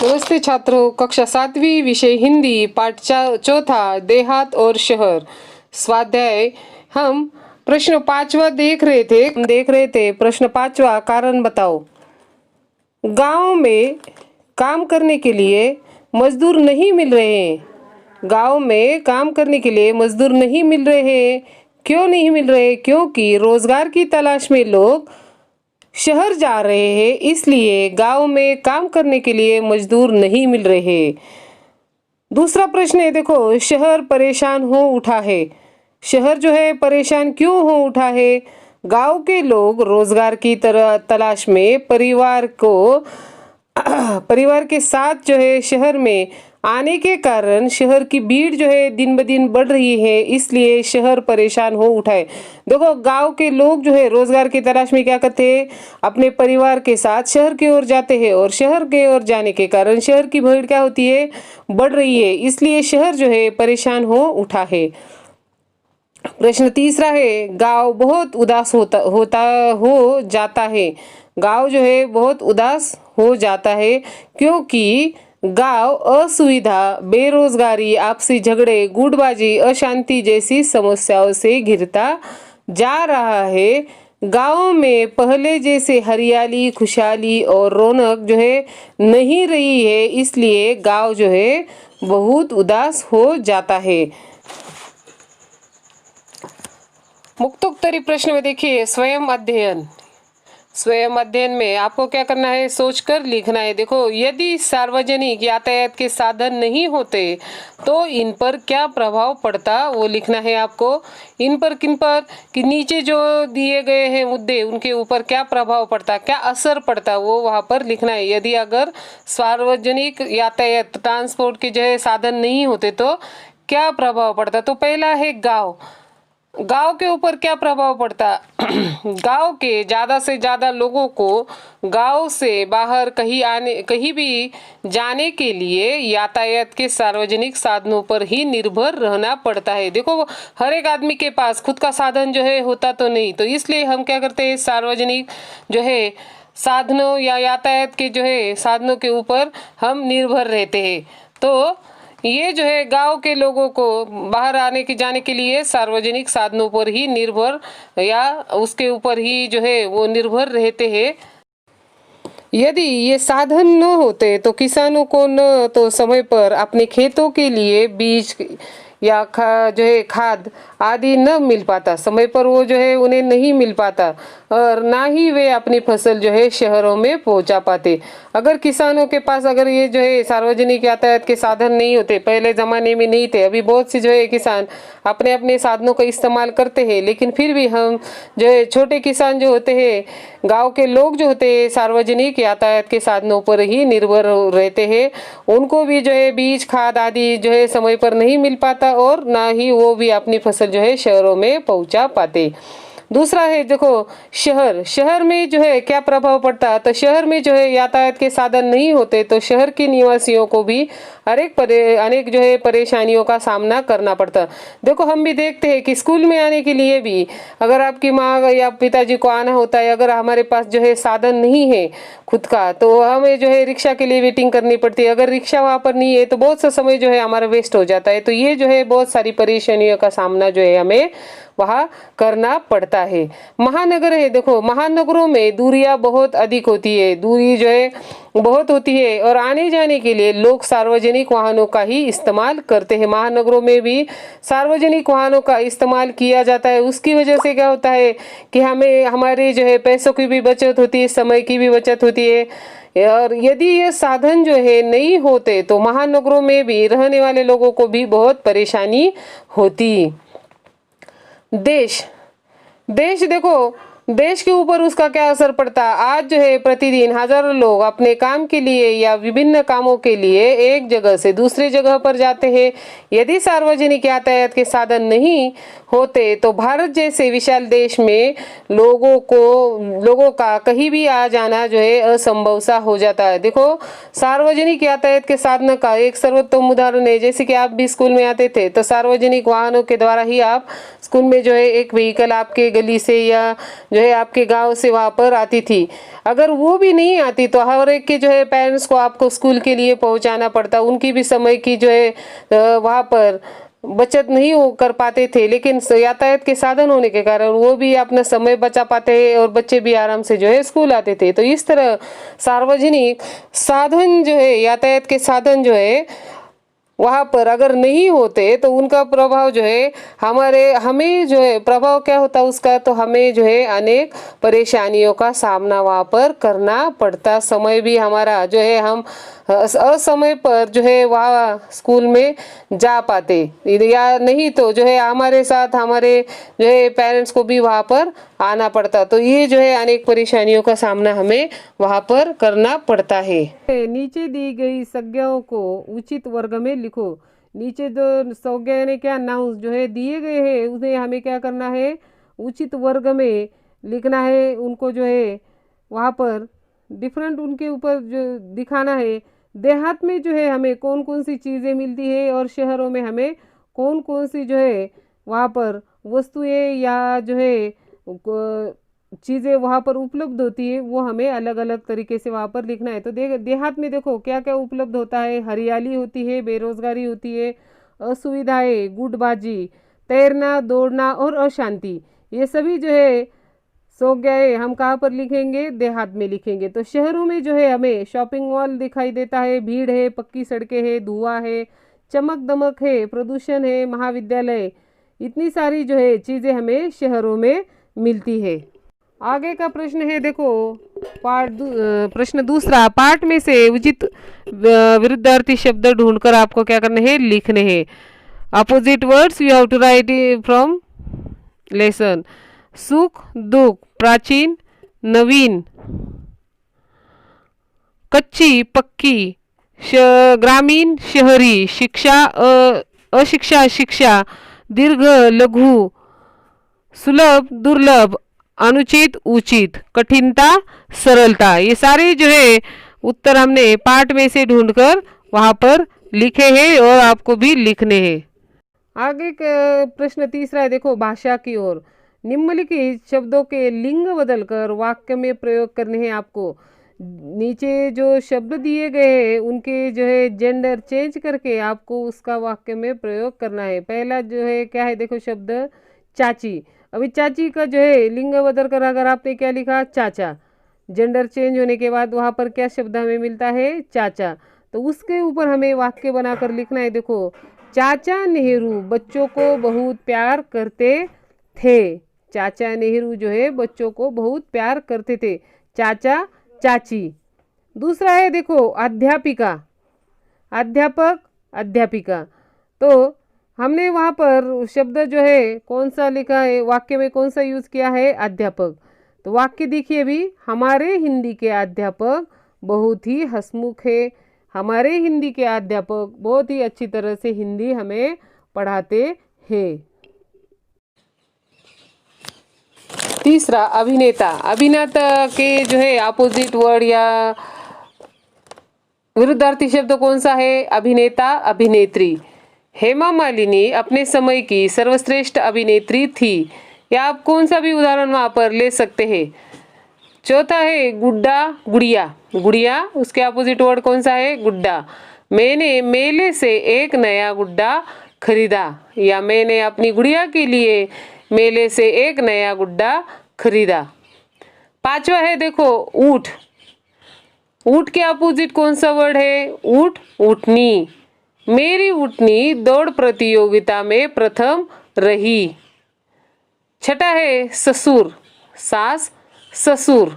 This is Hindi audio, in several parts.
नमस्ते छात्रों, कक्षा 7वीं, विषय हिंदी, पाठ चौथा, देहात और शहर। स्वाध्याय हम प्रश्न 5वां देख रहे थे। प्रश्न 5वां, कारण बताओ। गांव में काम करने के लिए मजदूर नहीं मिल रहे हैं। गांव में काम करने के लिए मजदूर नहीं मिल रहे हैं। क्यों नहीं मिल रहे? क्योंकि रोजगार की तलाश में लोग शहर जा रहे हैं, इसलिए गांव में काम करने के लिए मजदूर नहीं मिल रहे। दूसरा प्रश्न है, देखो, शहर परेशान हो उठा है। शहर जो है परेशान क्यों हो उठा है? गांव के लोग रोजगार की तलाश में परिवार के साथ जो है शहर में आने के कारण शहर की भीड़ जो है दिन ब दिन बढ़ रही है, इसलिए शहर परेशान हो उठा है। देखो, गांव के लोग जो है रोजगार की तलाश में क्या करते हैं, अपने परिवार के साथ शहर की ओर जाते हैं और शहर के ओर जाने के कारण शहर की भीड़ क्या होती है, बढ़ रही है, इसलिए शहर जो है परेशान हो उठा है। प्रश्न तीसरा है, गांव बहुत उदास हो जाता है। गांव जो है बहुत उदास हो जाता है क्योंकि गांव असुविधा, बेरोजगारी, आपसी झगड़े, गुटबाजी, अशांति जैसी समस्याओं से घिरता जा रहा है। गांव में पहले जैसे हरियाली, खुशहाली और रौनक जो है नहीं रही है, इसलिए गांव जो है बहुत उदास हो जाता है। मुक्तोत्तरी प्रश्न में देखिए, स्वयं अध्ययन में आपको क्या करना है, सोचकर लिखना है। देखो, यदि सार्वजनिक यातायात के साधन नहीं होते तो इन पर क्या प्रभाव पड़ता, वो लिखना है आपको। इन पर, किन पर, कि नीचे जो दिए गए हैं मुद्दे, उनके ऊपर क्या प्रभाव पड़ता, क्या असर पड़ता, वो वहाँ पर लिखना है। यदि अगर सार्वजनिक यातायात, ट्रांसपोर्ट के जो है साधन नहीं होते तो क्या प्रभाव पड़ता। तो पहला है गांव के ऊपर क्या प्रभाव पड़ता। गांव के ज़्यादा से ज़्यादा लोगों को गांव से बाहर कहीं भी जाने के लिए यातायात के सार्वजनिक साधनों पर ही निर्भर रहना पड़ता है। देखो, हर एक आदमी के पास खुद का साधन जो है होता तो नहीं, तो इसलिए हम क्या करते हैं, सार्वजनिक जो है साधनों या यातायात के जो है साधनों के ऊपर हम निर्भर रहते हैं। तो ये जो है गांव के लोगों को बाहर जाने के लिए सार्वजनिक साधनों पर ही निर्भर, या उसके ऊपर ही जो है वो निर्भर रहते हैं। यदि ये साधन न होते तो किसानों को न तो समय पर अपने खेतों के लिए बीज या जो है खाद आदि न मिल पाता, समय पर वो जो है उन्हें नहीं मिल पाता, और ना ही वे अपनी फसल जो है शहरों में पहुंचा पाते। अगर किसानों के पास अगर ये जो है सार्वजनिक यातायात के साधन नहीं होते, पहले ज़माने में नहीं थे, अभी बहुत सी जो है किसान अपने अपने साधनों का इस्तेमाल करते हैं, लेकिन फिर भी हम जो है छोटे किसान जो होते हैं, गांव के लोग जो होते हैं, सार्वजनिक यातायात के साधनों पर ही निर्भर रहते हैं। उनको भी जो है बीज, खाद आदि जो है समय पर नहीं मिल पाता, और ना ही वो भी अपनी फसल जो है शहरों में पहुंचा पाते। दूसरा है, देखो, शहर में जो है क्या प्रभाव पड़ता। तो शहर में जो है यातायात के साधन नहीं होते तो शहर के निवासियों को भी अनेक जो है परेशानियों का सामना करना पड़ता। देखो, हम भी देखते हैं कि स्कूल में आने के लिए भी अगर आपकी माँ या पिताजी को आना होता है, अगर हमारे पास जो है साधन नहीं है खुद का, तो हमें जो है रिक्शा के लिए वेटिंग करनी पड़ती है। अगर रिक्शा वहाँ पर नहीं है तो बहुत सा समय जो है हमारा वेस्ट हो जाता है। तो ये जो है बहुत सारी परेशानियों का सामना जो है हमें वहाँ करना पड़ता है। महानगर है, देखो, महानगरों में दूरियां बहुत अधिक होती है, दूरी जो है बहुत होती है, और आने जाने के लिए लोग सार्वजनिक वाहनों का ही इस्तेमाल करते हैं। महानगरों में भी सार्वजनिक वाहनों का इस्तेमाल किया जाता है। उसकी वजह से क्या होता है कि हमें हमारे जो है पैसों की भी बचत होती है, समय की भी बचत होती है। और यदि ये साधन जो है नहीं होते तो महानगरों में भी रहने वाले लोगों को भी बहुत परेशानी होती। देश, देखो, देश के ऊपर उसका क्या असर पड़ता। आज जो है प्रतिदिन हजारों लोग अपने काम के लिए या विभिन्न कामों के लिए एक जगह से दूसरी जगह पर जाते हैं। यदि सार्वजनिक यातायात के साधन नहीं होते तो भारत जैसे विशाल देश में लोगों का कहीं भी आ जाना जो है असंभव सा हो जाता है। देखो, सार्वजनिक यातायात के साधन का एक सर्वोत्तम उदाहरण है, जैसे कि आप भी स्कूल में आते थे तो सार्वजनिक वाहनों के द्वारा ही आप स्कूल में जो है एक व्हीकल आपके गली से या जो है आपके गांव से वहाँ पर आती थी। अगर वो भी नहीं आती तो हर एक के जो है पेरेंट्स को आपको स्कूल के लिए पहुँचाना पड़ता, उनकी भी समय की जो है वहाँ पर बचत नहीं हो कर पाते थे, लेकिन यातायात के साधन होने के कारण वो भी अपना समय बचा पाते हैं और बच्चे भी आराम से जो है स्कूल आते थे। तो इस तरह सार्वजनिक साधन जो है, यातायात के साधन जो है वहाँ पर अगर नहीं होते तो उनका प्रभाव जो है हमें जो है प्रभाव क्या होता उसका, तो हमें जो है अनेक परेशानियों का सामना वहाँ पर करना पड़ता। समय भी हमारा जो है हम असमय पर जो है वहाँ स्कूल में जा पाते, या नहीं तो जो है हमारे साथ हमारे जो है पेरेंट्स को भी वहाँ पर आना पड़ता। तो ये जो है अनेक परेशानियों का सामना हमें वहाँ पर करना पड़ता है। नीचे दी गई संज्ञाओं को उचित वर्ग में लिखो। नीचे जो संज्ञा यानी क्या नाउंस जो है दिए गए हैं उन्हें हमें क्या करना है, उचित वर्ग में लिखना है। उनको जो है वहाँ पर डिफरेंट उनके ऊपर जो दिखाना है। देहात में जो है हमें कौन कौन सी चीज़ें मिलती है और शहरों में हमें कौन कौन सी जो है वहाँ पर वस्तुएं या जो है चीज़ें वहाँ पर उपलब्ध होती है, वो हमें अलग अलग तरीके से वहाँ पर लिखना है। तो देहात में देखो क्या क्या उपलब्ध होता है, हरियाली होती है, बेरोजगारी होती है, असुविधाएं, गुटबाजी, तैरना, दौड़ना और अशांति, ये सभी जो है सो गए हम कहाँ पर लिखेंगे, देहात में लिखेंगे। तो शहरों में जो है हमें शॉपिंग मॉल दिखाई देता है, भीड़ है, पक्की सड़कें है, धुआं है, चमक दमक है, प्रदूषण है, महाविद्यालय, इतनी सारी जो है चीज़ें हमें शहरों में मिलती है। आगे का प्रश्न है देखो प्रश्न दूसरा, पाठ में से उचित विरुद्धार्थी शब्द ढूंढकर आपको क्या करने हैं, लिखने हैं। Opposite words you have to write from lesson. सुख दुख, प्राचीन नवीन, कच्ची पक्की, ग्रामीण शहरी, शिक्षा अशिक्षा शिक्षा, दीर्घ लघु, सुलभ दुर्लभ, अनुचित उचित, कठिनता सरलता, ये सारे जो है उत्तर हमने पाठ में से ढूंढकर वहाँ पर लिखे हैं और आपको भी लिखने हैं। आगे का प्रश्न तीसरा है देखो, भाषा की ओर। निम्नलिखित शब्दों के लिंग बदलकर वाक्य में प्रयोग करने हैं आपको। नीचे जो शब्द दिए गए हैं उनके जो है जेंडर चेंज करके आपको उसका वाक्य में प्रयोग करना है। पहला जो है क्या है देखो, शब्द चाची। अभी चाची का जो है लिंग बदल कर अगर आपने क्या लिखा, चाचा, जेंडर चेंज होने के बाद वहाँ पर क्या शब्द हमें मिलता है, चाचा। तो उसके ऊपर हमें वाक्य बनाकर लिखना है। देखो, चाचा नेहरू बच्चों को बहुत प्यार करते थे। चाचा नेहरू जो है बच्चों को बहुत प्यार करते थे, चाचा चाची। दूसरा है देखो, अध्यापिका, अध्यापक अध्यापिका। तो हमने वहाँ पर शब्द जो है कौन सा लिखा है, वाक्य में कौन सा यूज़ किया है, अध्यापक। तो वाक्य देखिए भी, हमारे हिंदी के अध्यापक बहुत ही हंसमुख है। हमारे हिंदी के अध्यापक बहुत ही अच्छी तरह से हिंदी हमें पढ़ाते हैं। तीसरा, अभिनेता। अभिनेता के जो है अपोजिट वर्ड या विरुद्धार्थी शब्द कौन सा है, अभिनेता अभिनेत्री। हेमा मालिनी अपने समय की सर्वश्रेष्ठ अभिनेत्री थी। या आप कौन सा भी उदाहरण वहाँ पर ले सकते हैं। चौथा है गुड्डा गुड़िया। गुड़िया उसके अपोजिट वर्ड कौन सा है, गुड्डा। मैंने मेले से एक नया गुड्डा खरीदा, या मैंने अपनी गुड़िया के लिए मेले से एक नया गुड्डा खरीदा। पांचवा है देखो, ऊँट। ऊँट के अपोजिट कौन सा वर्ड है, ऊँट ऊँटनी। मेरी ऊँटनी दौड़ प्रतियोगिता में प्रथम रही। छठा है ससुर, सास ससुर।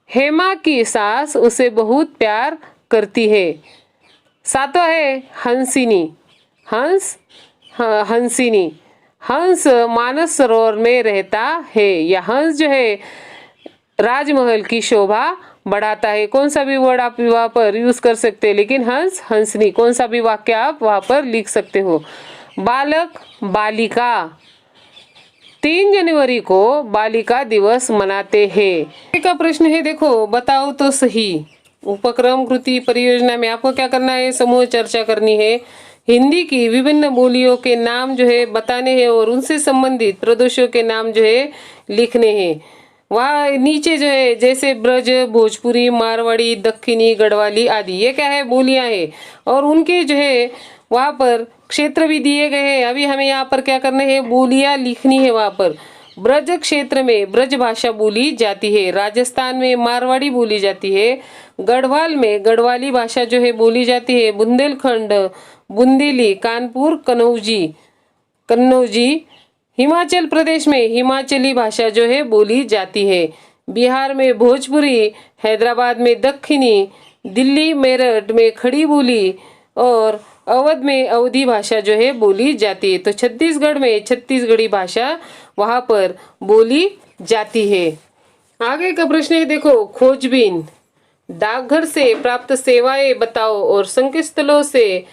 हेमा की सास उसे बहुत प्यार करती है। सातवां है हंसिनी, हंस हंसिनी। हंस मानस सरोवर में रहता है, या हंस जो है राजमहल की शोभा बढ़ाता है। कौन सा भी वर्ड आप वहाँ पर यूज कर सकते हैं, लेकिन हंस हंसनी कौन सा भी वाक्य आप वहाँ पर लिख सकते हो। बालक बालिका। 3 जनवरी को बालिका दिवस मनाते हैं। का प्रश्न है देखो, बताओ तो सही। उपक्रम कृति परियोजना में आपको क्या करना है, समूह चर्चा करनी है। हिंदी की विभिन्न बोलियों के नाम जो है बताने हैं और उनसे संबंधित प्रदेशों के नाम जो है लिखने हैं। वहाँ नीचे जो है जैसे ब्रज, भोजपुरी, मारवाड़ी, दक्षिणी, गढ़वाली आदि ये क्या है बोलियां है और उनके जो है वहाँ पर क्षेत्र भी दिए गए हैं। अभी हमें यहाँ पर क्या करना है, बोलियां लिखनी है। वहाँ पर ब्रज क्षेत्र में ब्रज भाषा बोली जाती है, राजस्थान में मारवाड़ी बोली जाती है, गढ़वाल में गढ़वाली भाषा जो है बोली जाती है, बुंदेलखंड बुंदेली, कानपुर कन्नौजी, हिमाचल प्रदेश में हिमाचली भाषा जो है बोली जाती है, बिहार में भोजपुरी, हैदराबाद में दक्षिणी, दिल्ली मेरठ में खड़ी बोली और अवध में अवधी भाषा जो है बोली जाती है। तो छत्तीसगढ़ में छत्तीसगढ़ी भाषा वहाँ पर बोली जाती है। आगे का प्रश्न है, देखो, खोजबीन, डाकघर से प्राप्त सेवाएं बताओ और संकेत स्थलों से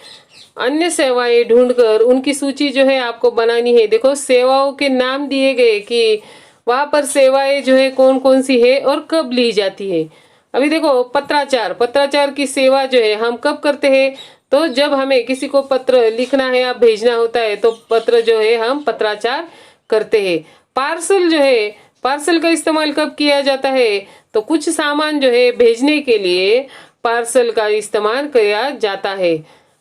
अन्य सेवाएं ढूंढकर उनकी सूची जो है आपको बनानी है। देखो, सेवाओं के नाम दिए गए कि वहाँ पर सेवाएं जो है कौन कौन सी है और कब ली जाती है। अभी देखो, पत्राचार की सेवा जो है हम कब करते हैं, तो जब हमें किसी को पत्र लिखना है या भेजना होता है तो पत्र जो है हम पत्राचार करते हैं। पार्सल जो है, पार्सल का इस्तेमाल कब किया जाता है, तो कुछ सामान जो है भेजने के लिए पार्सल का इस्तेमाल किया जाता है।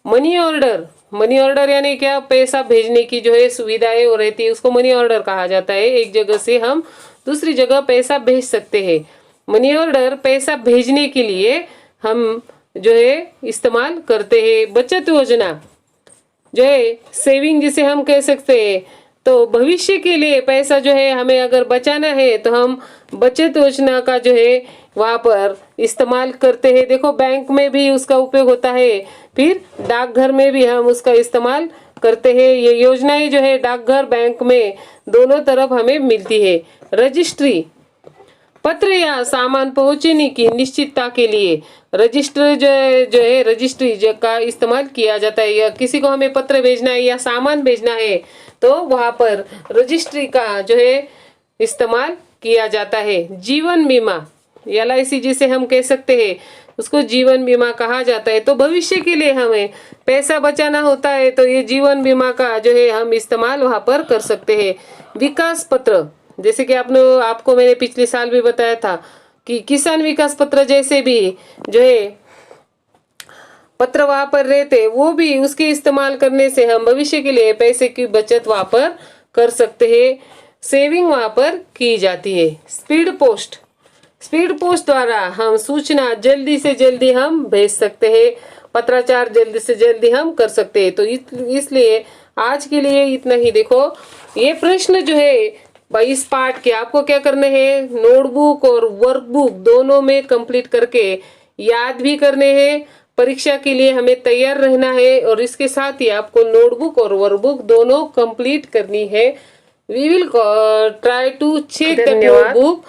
मनी ऑर्डर यानी क्या, पैसा भेजने की जो है सुविधाएं हो रहती है उसको मनी ऑर्डर कहा जाता है। एक जगह से हम दूसरी जगह पैसा भेज सकते हैं। मनी ऑर्डर पैसा भेजने के लिए हम जो है इस्तेमाल करते हैं। बचत योजना जो है, सेविंग जिसे हम कह सकते हैं, तो भविष्य के लिए पैसा जो है हमें अगर बचाना है तो हम बचत योजना का जो है वहाँ पर इस्तेमाल करते हैं। देखो, बैंक में भी उसका उपयोग होता है, फिर डाकघर में भी हम उसका इस्तेमाल करते हैं। ये योजनाएं जो है डाकघर बैंक में दोनों तरफ हमें मिलती है। रजिस्ट्री, पत्र या सामान पहुंचने की निश्चितता के लिए रजिस्टर जो है रजिस्ट्री का इस्तेमाल किया जाता है। या किसी को हमें पत्र भेजना है या सामान भेजना है तो वहाँ पर रजिस्ट्री का जो है इस्तेमाल किया जाता है। जीवन बीमा, LIC जिसे हम कह सकते हैं, उसको जीवन बीमा कहा जाता है। तो भविष्य के लिए हमें पैसा बचाना होता है तो ये जीवन बीमा का जो है हम इस्तेमाल वहाँ पर कर सकते हैं। विकास पत्र, जैसे कि आपको मैंने पिछले साल भी बताया था कि किसान विकास पत्र जैसे भी जो है पत्र वहाँ पर रहते, वो भी उसके इस्तेमाल करने से हम भविष्य के लिए पैसे की बचत वहाँ पर कर सकते हैं। सेविंग वहाँ पर की जाती है। स्पीड पोस्ट द्वारा हम सूचना जल्दी से जल्दी हम भेज सकते हैं, पत्राचार जल्दी से जल्दी हम कर सकते हैं। तो इसलिए आज के लिए इतना ही। देखो, ये प्रश्न जो है इस पार्ट के आपको क्या करने हैं, नोटबुक और वर्कबुक दोनों में कंप्लीट करके याद भी करने हैं। परीक्षा के लिए हमें तैयार रहना है और इसके साथ ही आपको नोटबुक और वर्कबुक दोनों कंप्लीट करनी है। We will try to check the notebook